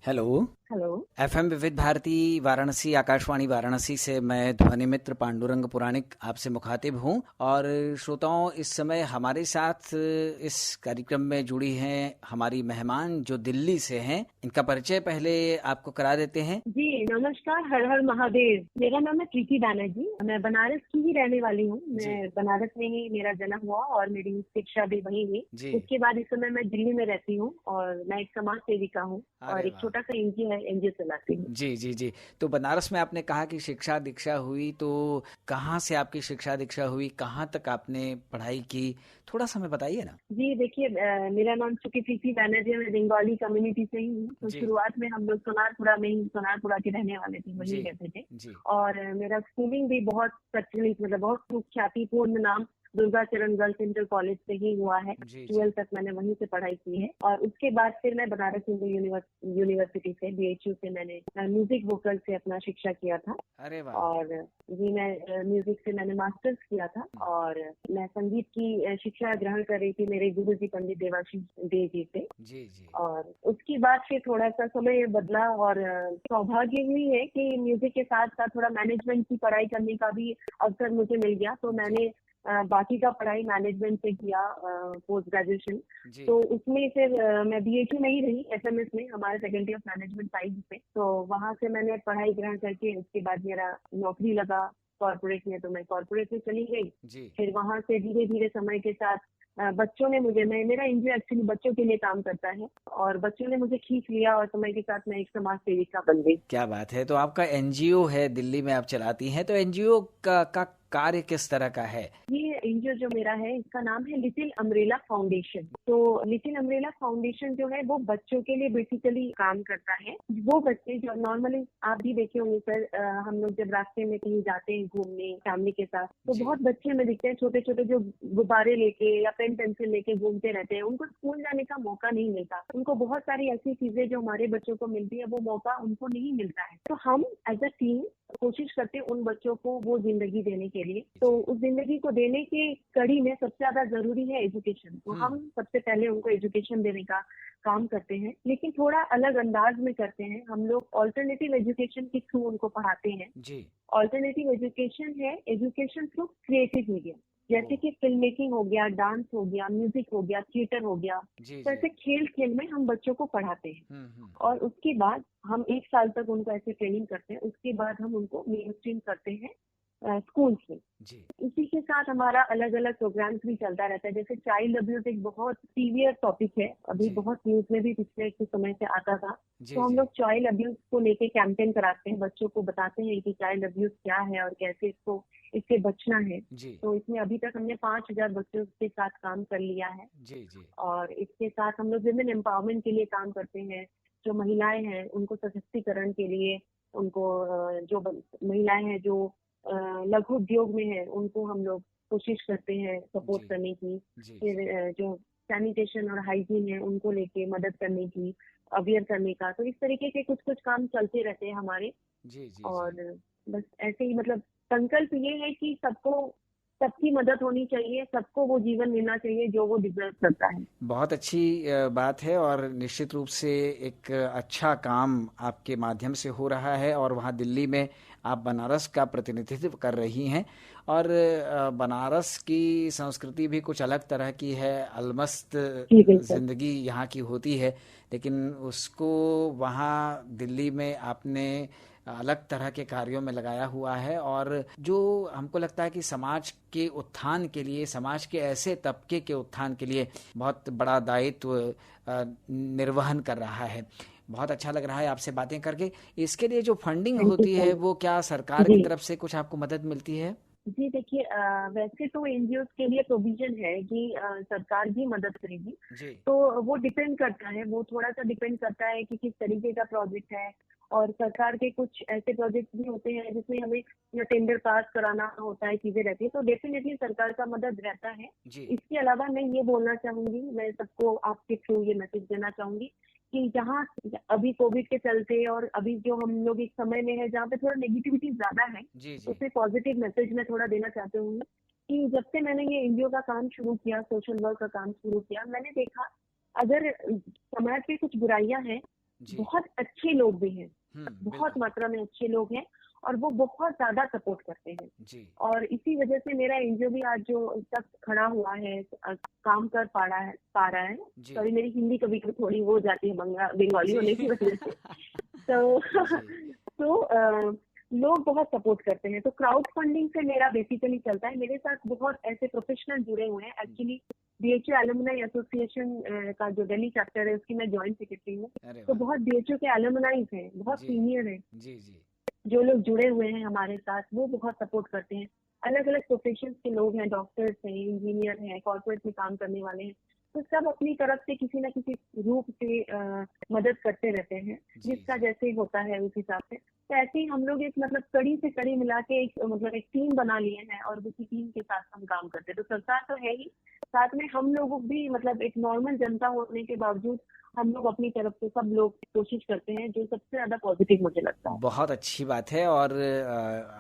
Hello. Hello. FM विविध भारती वाराणसी, आकाशवाणी वाराणसी से मैं ध्वनि मित्र पांडुरंग पुराणिक आपसे मुखातिब हूं। और श्रोताओं, इस समय हमारे साथ इस कार्यक्रम में जुड़ी हैं हमारी मेहमान जो दिल्ली से हैं। इनका परिचय पहले आपको करा देते हैं। जी नमस्कार, हर हर महादेव। मेरा नाम है प्रीति बैनर्जी। मैं बनारस की ही रहने वाली हूँ। जी मैं बनारस में ही मेरा जन्म हुआ और मेरी शिक्षा भी वहीं हुई। जी। उसके बाद इस समय मैं दिल्ली में रहती हूँ और मैं एक समाज सेविका हूँ और अरे एक वाह। छोटा सा एनजीओ है, एनजीओ चलाती हूँ। जी जी जी। तो बनारस में आपने कहा कि शिक्षा दीक्षा हुई, तो कहाँ से आपकी शिक्षा दीक्षा हुई, कहाँ तक आपने पढ़ाई की, थोड़ा सा हमें बताइए ना। जी देखिए, मेरा नाम चूंकि प्रीति बैनर्जी है, मैं बंगाली कम्युनिटी से ही हूँ। तो जी शुरुआत में हम लोग सोनारपुरा के रहने वाले थे, वहीं जी रहते थे। जी और मेरा स्कूलिंग भी बहुत प्रचलित, मतलब बहुत ख्यातिपूर्ण नाम दुर्गाचरण गर्ल्स इंटर कॉलेज से ही हुआ है। जी जी। 12 तक मैंने वहीं से पढ़ाई की है और उसके बाद फिर मैं बनारस हिंदू यूनिवर्सिटी से, बीएचयू से मैंने म्यूजिक वोकल से अपना शिक्षा किया था। अरे वाह। और जी मैं म्यूजिक से मैंने मास्टर्स किया था और मैं संगीत की शिक्षा ग्रहण कर रही थी मेरे गुरुजी पंडित देवाशीष दे जी से। जी जी और उसके बाद फिर थोड़ा सा समय बदला और सौभाग्य हुई है कि म्यूजिक के साथ साथ थोड़ा मैनेजमेंट की पढ़ाई करने का भी अवसर मुझे मिल गया। तो जी मैंने बाकी का पढ़ाई मैनेजमेंट से किया, पोस्ट ग्रेजुएशन। जी। तो उसमें फिर मैं बीएचयू में ही रही, एसएमएस में, हमारे फैकल्टी ऑफ मैनेजमेंट साइड पे। तो वहां से मैंने पढ़ाई ग्रहण करके उसके बाद मेरा नौकरी लगा कॉर्पोरेट में, तो मैं कॉर्पोरेट में चली गई। जी फिर वहां से धीरे धीरे समय के साथ बच्चों ने मुझे, मेरा एनजीओ एक्चुअली बच्चों के लिए काम करता है और बच्चों ने मुझे खींच लिया और समय के साथ मैं एक समाज सेविका बन गई। क्या बात है। तो आपका एनजीओ है, दिल्ली में आप चलाती हैं, तो एनजीओ का कार्य किस तरह का है। ये एनजीओ जो मेरा है इसका नाम है लिटिल अम्ब्रेला फाउंडेशन। तो लिटिल अम्ब्रेला फाउंडेशन जो है वो बच्चों के लिए बेसिकली काम करता है। वो बच्चे जो नॉर्मली आप भी देखे होंगे सर, हम लोग जब रास्ते में कहीं जाते हैं घूमने फैमिली के साथ, तो जी बहुत बच्चे हमें दिखते हैं छोटे छोटे जो गुब्बारे लेके या पेन पेंसिल लेके घूमते रहते हैं। उनको स्कूल जाने का मौका नहीं मिलता। उनको बहुत सारी ऐसी चीजें जो हमारे बच्चों को मिलती है वो मौका उनको नहीं मिलता है। तो हम एज अ टीम कोशिश करते हैं उन बच्चों को वो जिंदगी देने के लिए। तो जी। उस जिंदगी को देने की कड़ी में सबसे ज्यादा जरूरी है एजुकेशन। तो हम सबसे पहले उनको एजुकेशन देने का काम करते हैं, लेकिन थोड़ा अलग अंदाज में करते हैं। हम लोग ऑल्टरनेटिव एजुकेशन के थ्रू उनको पढ़ाते हैं। जी। ऑल्टरनेटिव एजुकेशन है एजुकेशन थ्रू क्रिएटिव मीडिया, ओ। जैसे कि फिल्म मेकिंग हो गया, डांस हो गया, म्यूजिक हो गया, थिएटर हो गया। जी तो जी। ऐसे खेल खेल में हम बच्चों को पढ़ाते हैं हम्म। और उसके बाद हम 1 साल तक उनको ऐसे ट्रेनिंग करते हैं। उसके बाद हम उनको मेन स्ट्रीम करते हैं स्कूल्स में। जी इसी के साथ हमारा अलग अलग प्रोग्राम्स भी चलता रहता है। जैसे चाइल्ड अब्यूज एक बहुत सीवियर टॉपिक है, अभी जी बहुत न्यूज में भी पिछले कुछ समय से आता था। जी तो हम जी लोग चाइल्ड अब्यूज को लेके कैंपेन कराते हैं, बच्चों को बताते हैं कि चाइल्ड अब्यूज क्या है और कैसे इससे बचना है। जी तो इसमें अभी तक हमने 5,000 बच्चों के साथ काम कर लिया है। जी जी और इसके साथ हम लोग विमेन एम्पावरमेंट के लिए काम करते हैं। जो महिलाएं हैं उनको सशक्तिकरण के लिए, उनको जो महिलाएं हैं जो लघु उद्योग में है उनको हम लोग कोशिश करते हैं सपोर्ट जी करने की। जी फिर जी जो सैनिटेशन और हाइजीन है उनको लेके मदद करने की, अवेयर करने का। तो इस तरीके के कुछ कुछ काम चलते रहते हैं हमारे। जी जी जी। और बस ऐसे ही, मतलब संकल्प ये है कि सबको सबकी मदद होनी चाहिए, सबको वो जीवन मिलना चाहिए जो वो डिजर्व करता है। बहुत अच्छी बात है, और निश्चित रूप से एक अच्छा काम आपके माध्यम से हो रहा है। और वहाँ दिल्ली में आप बनारस का प्रतिनिधित्व कर रही हैं। और बनारस की संस्कृति भी कुछ अलग तरह की है, अलमस्त जी बिल्कुल। ज़िंदगी यहाँ की होती है। लेकिन उसको वहाँ दिल्ली में आपने अलग तरह के कार्यों में लगाया हुआ है, और जो हमको लगता है कि समाज के उत्थान के लिए, समाज के ऐसे तबके के उत्थान के लिए बहुत बड़ा दायित्व निर्वहन कर रहा है। बहुत अच्छा लग रहा है आपसे बातें करके। इसके लिए जो फंडिंग थैंक यू होती सो है मच। वो क्या सरकार की जी तरफ से कुछ आपको मदद मिलती है। जी देखिए, वैसे तो एनजीओ के लिए प्रोविजन है कि सरकार भी मदद करेगी। जी तो वो डिपेंड करता है, वो थोड़ा सा डिपेंड करता है कि किस तरीके का प्रोजेक्ट है। और सरकार के कुछ ऐसे प्रोजेक्ट भी होते हैं जिसमें हमें टेंडर पास कराना होता है, चीजें रहती है, तो डेफिनेटली सरकार का मदद रहता है। जी इसके अलावा मैं ये बोलना चाहूंगी, मैं सबको आपके थ्रू ये मैसेज देना चाहूंगी कि जहाँ अभी कोविड के चलते और अभी जो हम लोग एक समय में है जहाँ पे थोड़ा नेगेटिविटी ज्यादा है, जी तो जी उससे पॉजिटिव मैसेज मैं थोड़ा देना चाहती हूँ कि जब से मैंने ये एनजीओ का काम शुरू किया, सोशल वर्क का काम शुरू किया, मैंने देखा अगर समाज में कुछ बुराइयां हैं जी। बहुत अच्छे लोग भी हैं, बहुत बिल्कुल। मात्रा में अच्छे लोग हैं और वो बहुत ज्यादा सपोर्ट करते हैं। जी। और इसी वजह से मेरा एनजीओ भी आज जो तक खड़ा हुआ है, काम कर पा रहा है। जी। सॉरी, मेरी हिंदी कभी कभी थोड़ी वो हो जाती है बंगाली जी। होने की वजह से। तो जी। तो लोग बहुत सपोर्ट करते हैं। तो क्राउड फंडिंग से मेरा बेसिकली चलता है। मेरे साथ बहुत ऐसे प्रोफेशनल जुड़े हुए हैं। एक्चुअली बीएचयू एलुमनाई एसोसिएशन का जो दिल्ली चैप्टर है उसकी मैं जॉइंट सेक्रेटरी हूँ। अरे तो वाह! बहुत बीएचयू के एलुमनाइज हैं, बहुत जी। सीनियर हैं, जी। जी। जो लोग जुड़े हुए हैं हमारे साथ, वो बहुत सपोर्ट करते हैं। अलग अलग प्रोफेशन के लोग हैं, डॉक्टर्स हैं, इंजीनियर हैं, कॉर्पोरेट में काम करने वाले हैं। तो सब अपनी तरफ से किसी न किसी रूप से मदद करते रहते हैं, जी। जिसका जी। जैसे होता है उस हिसाब से। तो ऐसे ही हम लोग एक मतलब कड़ी से कड़ी मिला के एक मतलब एक टीम बना लिए हैं और उसी टीम के साथ हम काम करते हैं। तो सरकार तो है ही, साथ में हम लोग भी मतलब एक नॉर्मल जनता होने के बावजूद हम लोग अपनी तरफ से सब लोग कोशिश करते हैं, जो सबसे ज्यादा पॉजिटिव मुझे लगता है। बहुत अच्छी बात है। और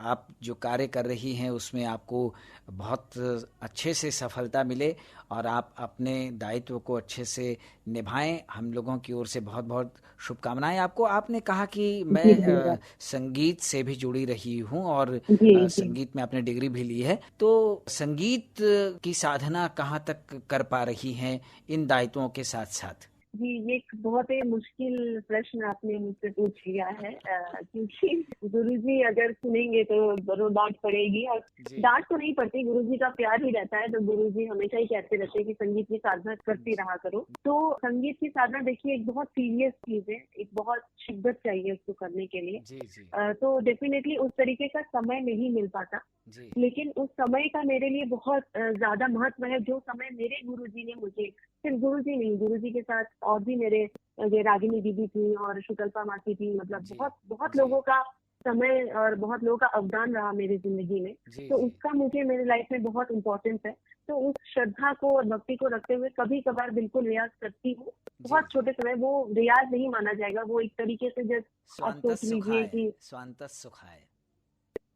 आप जो कार्य कर रही हैं उसमें आपको बहुत अच्छे से सफलता मिले और आप अपने दायित्व को अच्छे से निभाएं। हम लोगों की ओर से बहुत बहुत शुभकामनाएं आपको। आपने कहा कि मैं जी धन्यवाद। संगीत से भी जुड़ी रही हूँ और जी जी संगीत में आपने डिग्री भी ली है, तो संगीत की साधना कहाँ तक कर पा रही हैं इन दायित्वों के साथ साथ? जी, ये एक बहुत ही मुश्किल प्रश्न आपने मुझसे पूछ लिया है, क्योंकि गुरुजी अगर सुनेंगे तो जरूर डांट पड़ेगी। और जी। डांट तो नहीं पड़ती, गुरुजी का प्यार ही रहता है। तो गुरुजी हमेशा ही कहते रहते हैं कि संगीत की साधना करती रहा करो। तो संगीत की साधना देखिए एक बहुत सीरियस चीज है, एक बहुत शिद्दत चाहिए उसको करने के लिए। जी। जी। तो डेफिनेटली उस तरीके का समय नहीं मिल पाता, जी। लेकिन उस समय का मेरे लिए बहुत ज्यादा महत्व है। जो समय मेरे गुरुजी ने मुझे, सिर्फ गुरुजी नहीं, गुरुजी के साथ और भी मेरे ये रागिनी दीदी थी और शुकल्पा मासी थी, मतलब जी। बहुत बहुत जी। लोगों का समय और बहुत लोगों का अवदान रहा मेरी जिंदगी में। जी। तो जी। उसका मुझे मेरी लाइफ में बहुत इम्पोर्टेंस है। तो उस श्रद्धा को और भक्ति को रखते हुए कभी कभार बिल्कुल रियाज करती हूँ। जी। बहुत छोटे समय, वो रियाज नहीं माना जाएगा, वो एक तरीके से जस्ट आप स्वांतः सोच लीजिए सुखाय, कि स्वांतः सुखाय,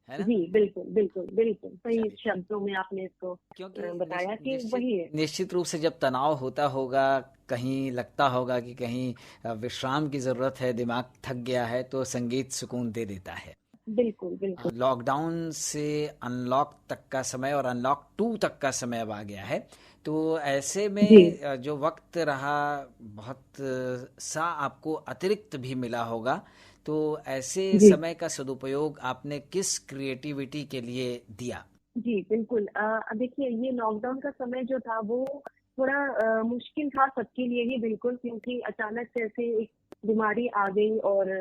है ना? जी बिल्कुल बिल्कुल बिल्कुल सही चलिए। शब्दों में आपने इसको क्योंकि बताया कि निश्चित वही है। निश्चित रूप से जब तनाव होता होगा, कहीं लगता होगा कि कहीं विश्राम की ज़रूरत है, दिमाग थक गया है, तो संगीत सुकून दे देता है। बिल्कुल बिल्कुल। लॉकडाउन से अनलॉक तक का समय और अनलॉक 2 तक का समय अब आ गया है। तो ऐसे जी में जो वक्त रहा, बहुत सा आपको अतिरिक्त भी मिला होगा। तो ऐसे जी समय का सदुपयोग आपने किस क्रिएटिविटी के लिए दिया? जी बिल्कुल। देखिए, ये लॉकडाउन का समय जो था वो थोड़ा मुश्किल था सबके लिए ही, बिल्कुल, क्योंकि अचानक से ऐसे एक बीमारी आ गई और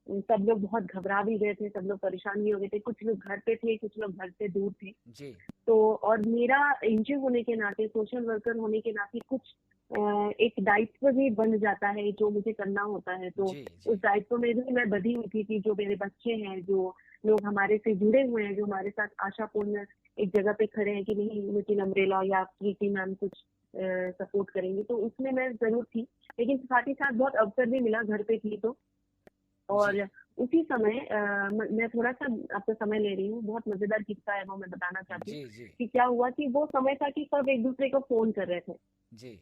सब लोग बहुत घबरा भी गए थे, सब लोग परेशान भी हो गए थे। कुछ लोग घर पे थे, कुछ लोग घर से दूर थे। जी। तो और मेरा एनजीओ होने के नाते, सोशल वर्कर होने के नाते कुछ एक दायित्व भी बन जाता है जो मुझे करना होता है। तो जी। उस जी। दायित्व में भी मैं बधी हुई थी कि जो मेरे बच्चे हैं, जो लोग हमारे से जुड़े हुए हैं, जो हमारे साथ आशापूर्ण एक जगह पे खड़े हैं कि नहीं, नितिन अम्ब्रेला या प्रीति मैम कुछ सपोर्ट करेंगे, तो उसमें मैं जरूर थी। लेकिन साथ ही साथ बहुत अवसर भी मिला, घर पे थी तो। जी। और उसी समय मैं थोड़ा सा आपका समय ले रही हूँ, बहुत मजेदार किस्सा है वो मैं बताना चाहती हूँ। जी। जी। कि क्या हुआ कि वो समय था कि सब एक दूसरे को फोन कर रहे थे जी।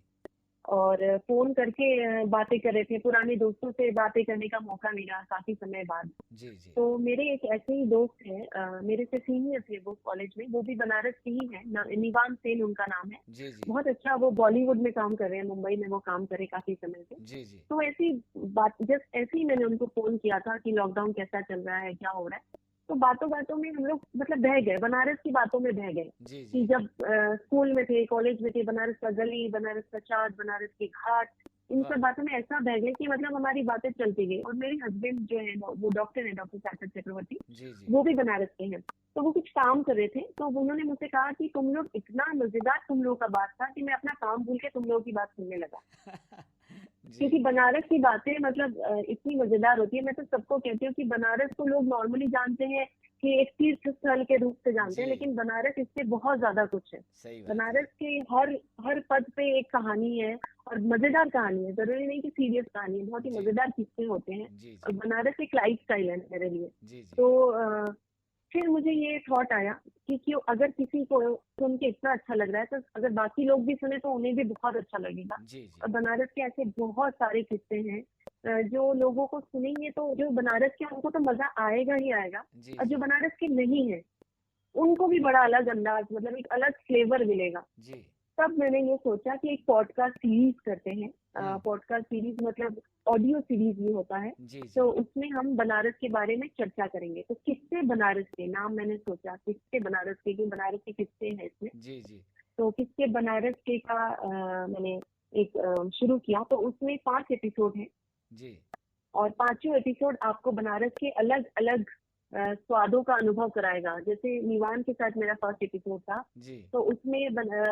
और फोन करके बातें कर रहे थे। पुराने दोस्तों से बातें करने का मौका मिला काफी समय बाद। जी। जी। तो मेरे एक ऐसे ही दोस्त हैं, मेरे से सीनियर थे वो कॉलेज में, वो भी बनारस के ही हैं, निवान सेन उनका नाम है। जी। जी। बहुत अच्छा, वो बॉलीवुड में काम कर रहे हैं, मुंबई में वो काम करे काफी समय से। जी। जी। तो ऐसी बात, जस्ट ऐसे ही मैंने उनको फोन किया था कि लॉकडाउन कैसा चल रहा है, क्या हो रहा है। तो बातों बातों में हम लोग मतलब बह गए, बनारस की बातों में बह गए जी। कि जी। जब स्कूल में थे, कॉलेज में थे, बनारस का गली, बनारस का चाट, बनारस के घाट, इन वाह! सब बातों में ऐसा बह गए कि मतलब हमारी बातें चलती गई। और मेरे हस्बैंड जो है वो डॉक्टर है, डॉक्टर सार्थक चक्रवर्ती, जी। जी। वो भी बनारस के हैं। तो वो कुछ काम कर रहे थे, तो उन्होंने मुझसे कहा कि तुम लोग, इतना मजेदार तुम लोगों का बात था कि मैं अपना काम भूल के तुम लोगों की बात सुनने लगा। जी। क्योंकि बनारस की बातें मतलब इतनी मजेदार होती है। मैं तो सबको कहती हूँ कि बनारस को लोग नॉर्मली जानते हैं कि एक तीर्थ स्थल के रूप से जानते हैं, जी। लेकिन बनारस इससे बहुत ज्यादा कुछ है। सही बात है। बनारस के हर हर पद पे एक कहानी है, और मजेदार कहानी है, जरूरी नहीं कि सीरियस कहानी है, बहुत ही जी। मजेदार किस्से होते हैं। जी। और जी। बनारस एक लाइफ स्टाइल है मेरे लिए। जी। जी। तो फिर मुझे ये थॉट आया कि क्यों, अगर किसी को सुन के इतना अच्छा लग रहा है, तो अगर बाकी लोग भी सुने तो उन्हें भी बहुत अच्छा लगेगा। जी। जी। और बनारस के ऐसे बहुत सारे किस्से हैं जो लोगों को सुनेंगे तो जो बनारस के, उनको तो मजा आएगा ही आएगा, जी और जो जी बनारस के नहीं है उनको भी बड़ा अलग अंदाज, मतलब एक अलग फ्लेवर मिलेगा। जी। तब मैंने ये सोचा कि एक पॉडकास्ट सीरीज करते हैं। हम्म। पॉडकास्ट सीरीज मतलब ऑडियो सीरीज भी होता है। जी तो जी उसमें हम बनारस के बारे में चर्चा करेंगे। तो किस्से बनारस के नाम मैंने सोचा, किस्से बनारस के, कि बनारस के किस्से हैं इसमें। जी जी तो किस्से बनारस के का मैंने एक शुरू किया। तो उसमें 5 एपिसोड हैं, जी और पांचों एपिसोड आपको बनारस के अलग अलग स्वादों का अनुभव कराएगा। जैसे निवान के साथ मेरा फर्स्ट एपिसोड था, जी तो उसमें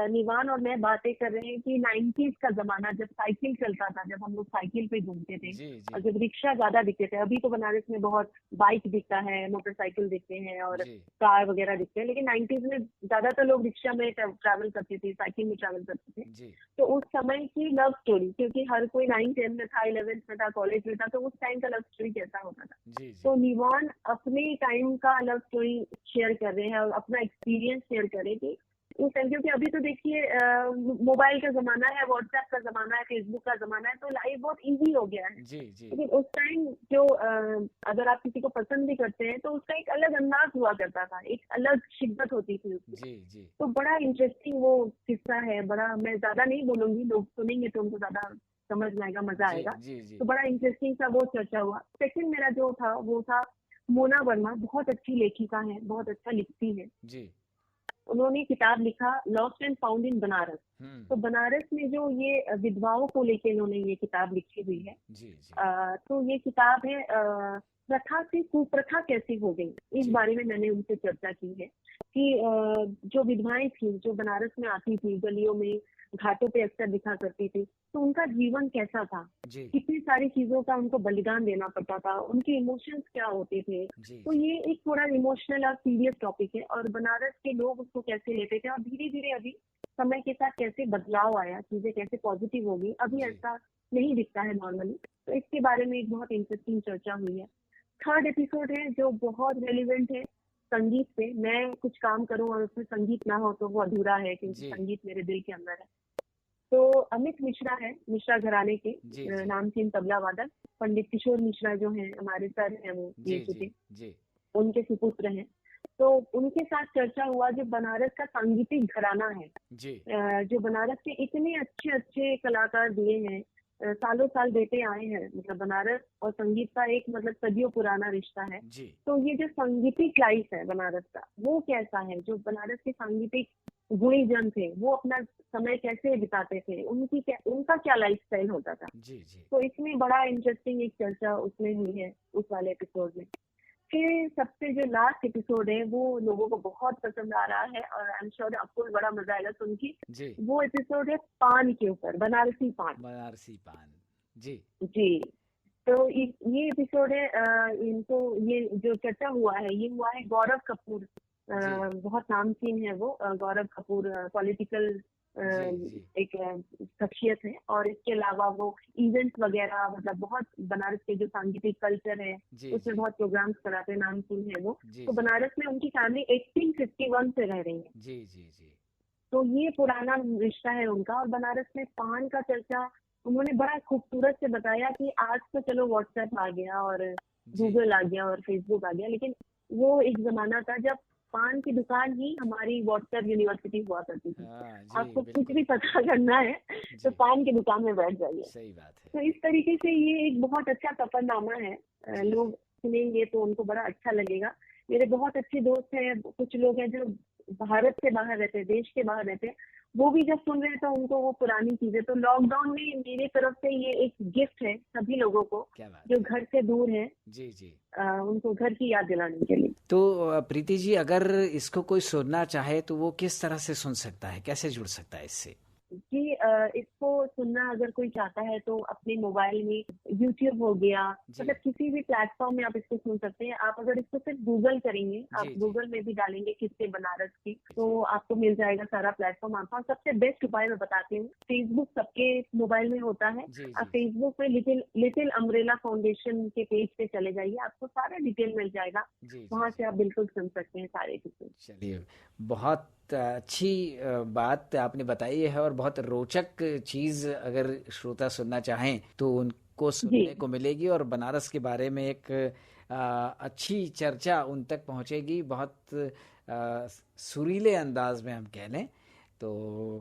निवान और मैं बातें कर रहे हैं कि 90s का जमाना, जब साइकिल चलता था, जब हम लोग साइकिल पे घूमते थे, जी और जी जब रिक्शा ज्यादा दिखते थे। अभी तो बनारस में बहुत बाइक दिखता है, मोटरसाइकिल दिखते हैं और जी कार वगैरह दिखते हैं, लेकिन 90s में ज्यादातर लोग रिक्शा में ट्रैवल करते थे, साइकिल में ट्रैवल करते थे। जी तो उस समय की लव स्टोरी, क्योंकि हर कोई 9th 10th में था, 11th में था, कॉलेज में था, तो उस टाइम का लव स्टोरी कैसा होता था। जी जी तो निवान अपने टाइम का लव स्टोरी शेयर कर रहे हैं और अपना एक्सपीरियंस शेयर कर रहे हैं कि उस टाइम, क्योंकि अभी तो देखिए मोबाइल का जमाना है, व्हाट्सएप का जमाना है, फेसबुक का जमाना है, तो लाइफ बहुत इजी हो गया है। जी जी लेकिन उस टाइम जो अगर आप किसी को पसंद भी करते हैं तो उसका एक अलग अंदाज हुआ करता था, एक अलग शिद्दत होती थी उसकी। जी जी तो बड़ा इंटरेस्टिंग वो किस्सा है। बड़ा, मैं ज्यादा नहीं बोलूंगी, लोग सुनेंगे तो उनको ज्यादा समझ में आएगा, मजा जी आएगा। जी जी तो बड़ा इंटरेस्टिंग सा वो चर्चा हुआ। सेकंड मेरा जो था वो था मोना वर्मा, बहुत अच्छी लेखिका है, बहुत अच्छा लिखती है। जी। उन्होंने किताब लिखा lost and found in Banaras. तो बनारस में जो ये विधवाओं को लेके इन्होंने ये किताब लिखी हुई है। जी जी तो ये किताब है प्रथा से कुप्रथा कैसे हो गई, इस जी बारे में मैंने उनसे चर्चा की है कि जो विधवाएं थी, जो बनारस में आती थी, गलियों में घाटों पे अक्सर दिखा करती थी, तो उनका जीवन कैसा था, जी कितनी सारी चीजों का उनको बलिदान देना पड़ता था, उनके इमोशंस क्या होते थे। जी तो ये एक थोड़ा इमोशनल और सीरियस टॉपिक है, और बनारस के लोग उसको कैसे लेते थे, और धीरे धीरे अभी समय के साथ कैसे बदलाव आया, चीजें कैसे पॉजिटिव हो गई, अभी जी ऐसा नहीं दिखता है नॉर्मली। तो इसके बारे में एक बहुत इंटरेस्टिंग चर्चा हुई है। थर्ड एपिसोड है जो बहुत रेलिवेंट है संगीत पे। मैं कुछ काम करूं और उसमें संगीत ना हो तो वो अधूरा है, क्योंकि जी संगीत मेरे दिल के अंदर है। तो अमित मिश्रा है, मिश्रा घराने के जी जी नामचीन तबला वादक। पंडित किशोर मिश्रा जो हैं हमारे सर हैं, वो जी ये जी चुके, जी उनके सुपुत्र हैं। तो उनके साथ चर्चा हुआ, जो बनारस का सांगीतिक घराना है, जी जो बनारस के इतने अच्छे अच्छे कलाकार दिए हैं, सालों साल देते आए हैं। मतलब बनारस और संगीत का एक मतलब सदियों पुराना रिश्ता है। जी तो ये जो सांगीतिक लाइफ है बनारस का, वो कैसा है, जो बनारस के सांगीतिक गुणीजन थे वो अपना समय कैसे बिताते थे, उनका क्या लाइफ स्टाइल होता था। जी जी तो इसमें बड़ा इंटरेस्टिंग एक चर्चा उसमें हुई है उस वाले एपिसोड में। फिर सबसे जो लास्ट एपिसोड है वो लोगों को बहुत पसंद आ रहा है, और आई एम श्योर आपको भी बड़ा मजा आएगा सुन के। जी। वो एपिसोड है पान के ऊपर, बनारसी पान। बनारसी पान। जी जी। तो ये एपिसोड है इनको, ये जो चर्चा हुआ है ये हुआ है गौरव कपूर, जी बहुत नामचीन है वो, गौरव कपूर पॉलिटिकल जी जी एक शख्सियत है। और इसके अलावा वो इवेंट्स वगैरह, मतलब बहुत बनारस के जो सांगीतिक कल्चर है जी उसमें जी बहुत प्रोग्राम्स कराते हैं, नामचीन है वो। जी तो जी बनारस में उनकी फैमिली 1851 से रह रही है। जी जी जी तो ये पुराना रिश्ता है उनका। और बनारस में पान का चर्चा उन्होंने बड़ा खूबसूरत से बताया कि आज तो चलो व्हाट्सएप आ गया और जी गूगल आ गया और फेसबुक आ गया, लेकिन वो एक जमाना था जब पान की दुकान ही हमारी व्हाट्सएप यूनिवर्सिटी हुआ करती थी। हाँ जी आपको कुछ बिल्कुल। भी पता करना है तो जी पान की दुकान में बैठ जाइए। सही बात है। तो इस तरीके से ये एक बहुत अच्छा सफरनामा है। जी जी लोग सुनेंगे तो उनको बड़ा अच्छा लगेगा। मेरे बहुत अच्छे दोस्त हैं, कुछ लोग हैं जो भारत से बाहर रहते हैं, देश के बाहर रहते हैं, वो भी जब सुन रहे हैं तो उनको वो पुरानी चीजें, तो लॉकडाउन में मेरे तरफ से ये एक गिफ्ट है सभी लोगों को क्या बात जो है। घर से दूर है, जी जी। उनको घर की याद दिलाने के लिए। तो प्रीति जी, अगर इसको कोई सुनना चाहे तो वो किस तरह से सुन सकता है, कैसे जुड़ सकता है इससे? जी, इसको सुनना अगर कोई चाहता है तो अपने मोबाइल में यूट्यूब हो गया, जी मतलब किसी भी प्लेटफॉर्म में आप इसको सुन सकते हैं। आप अगर इसको सिर्फ गूगल करेंगे, आप जी जी गूगल में भी डालेंगे किससे बनारस की, जी तो आपको मिल जाएगा सारा प्लेटफॉर्म। आपका सबसे बेस्ट उपाय मैं बताती हूँ, फेसबुक सबके मोबाइल में होता है। जी आप जी फेसबुक में लिटिल लिटिल अम्ब्रेला फाउंडेशन के पेज पे चले जाइए, आपको सारा डिटेल मिल जाएगा। जी जी वहां जी। से आप बिल्कुल सुन सकते हैं सारे एपिसोड। चलिए, बहुत अच्छी बात आपने बताई है, और बहुत रोचक चीज़ अगर श्रोता सुनना चाहें तो को सुनने को मिलेगी और बनारस के बारे में एक अच्छी चर्चा उन तक पहुंचेगी, बहुत सुरीले अंदाज में हम कह लें तो।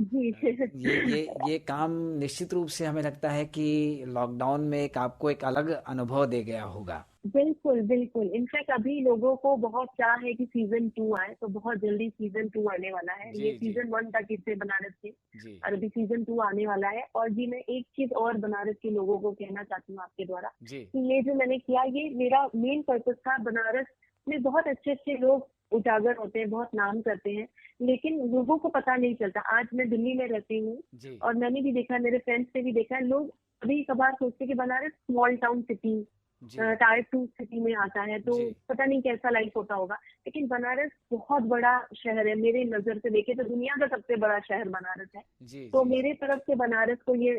ये काम निश्चित रूप से हमें लगता है कि लॉकडाउन में आपको एक अलग अनुभव दे गया होगा। बिल्कुल बिल्कुल। इनफैक्ट अभी लोगों को बहुत चाह है कि सीजन 2 आए, तो बहुत जल्दी सीजन 2 आने वाला है। ये सीजन 1 तक इससे बनारस के, और अभी सीजन 2 आने वाला है। और जी मैं एक चीज और बनारस के लोगों को कहना चाहती हूँ आपके द्वारा कि ये जो मैंने किया, ये मेरा मेन पर्पस था। बनारस में बहुत अच्छे अच्छे लोग उजागर होते हैं, बहुत नाम करते हैं, लेकिन लोगों को पता नहीं चलता। आज मैं दिल्ली में रहती हूँ और मैंने भी देखा, मेरे फ्रेंड्स ने भी देखा, लोग अभी कभार सोचते कि Banaras small town city, tyre 2 city में आता है, तो पता नहीं कैसा लाइफ होता होगा। लेकिन बनारस बहुत बड़ा शहर है। मेरे नजर से देखे तो दुनिया का सबसे बड़ा शहर बनारस है। तो मेरे तरफ से बनारस को ये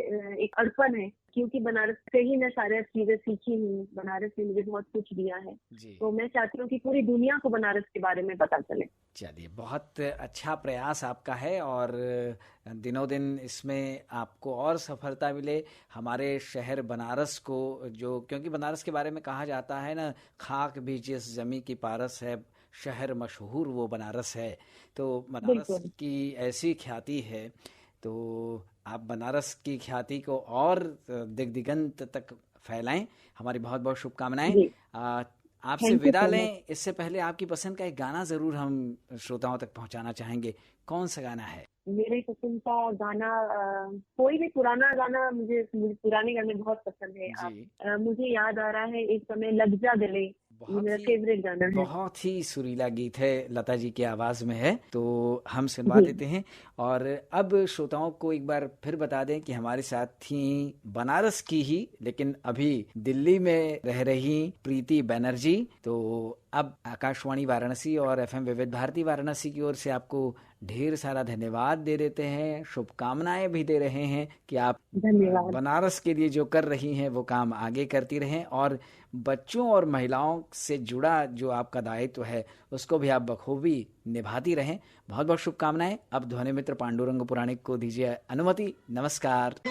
एक अर्पण है, क्योंकि बनारस से ही मैं सारी चीजें सीखी हूँ। बनारस ने मुझे बहुत कुछ दिया है, तो मैं चाहती हूँ कि पूरी दुनिया को बनारस के बारे में पता चले। चलिए, बहुत अच्छा प्रयास आपका है और दिनों दिन इसमें आपको और सफलता मिले। हमारे शहर बनारस को, जो क्योंकि बनारस के बारे में कहा जाता है ना, खाक भी जिस जमी की पारस है, शहर मशहूर वो बनारस है। तो बनारस की ऐसी ख्याति है, तो आप बनारस की ख्याति को और दिगंत तक फैलाएं। हमारी बहुत बहुत शुभकामनाएं। आपसे विदा लें इससे पहले आपकी पसंद का एक गाना जरूर हम श्रोताओं तक पहुंचाना चाहेंगे। कौन सा गाना है? मेरे पसंद का गाना कोई भी पुराना गाना, मुझे पुराने गाने बहुत पसंद है। मुझे याद आ रहा है एक समय लग जा गले, मेरा फेवरेट गाना है। बहुत ही सुरीला गीत है, लता जी की आवाज में है, तो हम सुनवा देते हैं। और अब श्रोताओं को एक बार फिर बता दें कि हमारे साथ थी बनारस की ही लेकिन अभी दिल्ली में रह रही प्रीति बनर्जी। तो अब आकाशवाणी वाराणसी और FM विविध भारती वाराणसी की ओर से आपको ढेर सारा धन्यवाद दे देते हैं, शुभकामनाएं भी दे रहे हैं कि आप बनारस के लिए जो कर रही हैं वो काम आगे करती रहें, और बच्चों और महिलाओं से जुड़ा जो आपका दायित्व है उसको भी आप बखूबी निभाती रहें। बहुत बहुत शुभकामनाएं। अब ध्वनि मित्र पांडुरंग पुराणिक को दीजिए अनुमति। नमस्कार।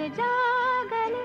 जा गले।